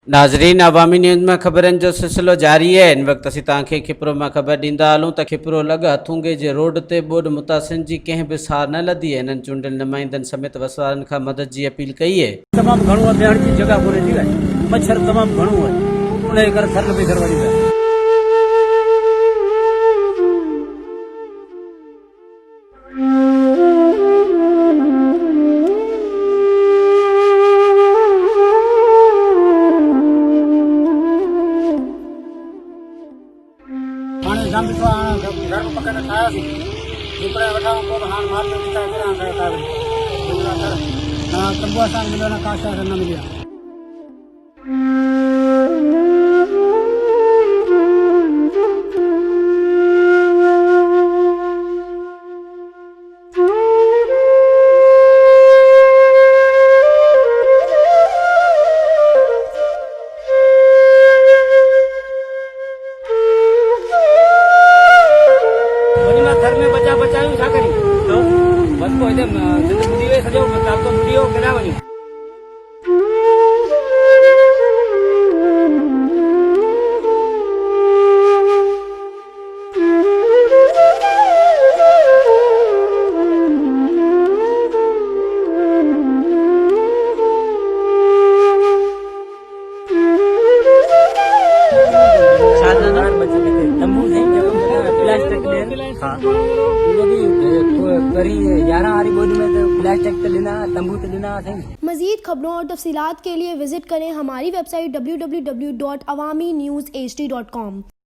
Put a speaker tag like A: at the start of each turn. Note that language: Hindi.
A: नाज़रीन, अवामी न्यूज़ में ख़बरनि जो सिलसिलो जारी है। इन वक्त असीं तव्हांखे कपरो में ख़बर ॾींदा हलूं त कपरो लॻ हथूंगे जे रोड ते ॿोॾ मुतासिन जी कंहिं बि सार न लधी है। इन्हनि चूंडियल नुमाइंदनि समेत वसवारनि खां मदद जी अपील कई है।
B: तमाम घणो बेहण की जगह कोने थी वई, मच्छर तमाम घणो है, उन करे सर पे घर वञी पिया। पानी जाम बिठो घर में पकड़ने खाया सी ऊपर वठा को हां मार के निकल के आ गया था ना तंबू आसान मिलो ना काशा न मिलिया। घर में बचा बचायूं छा करी तो बस को इधर मुड़ी वे सजो मतलब तो मुड़ियो केना वणी।
C: मज़ीद खबरों और तफसीलात के लिए विजिट करें हमारी वेबसाइट www.awamiNewsHD.com।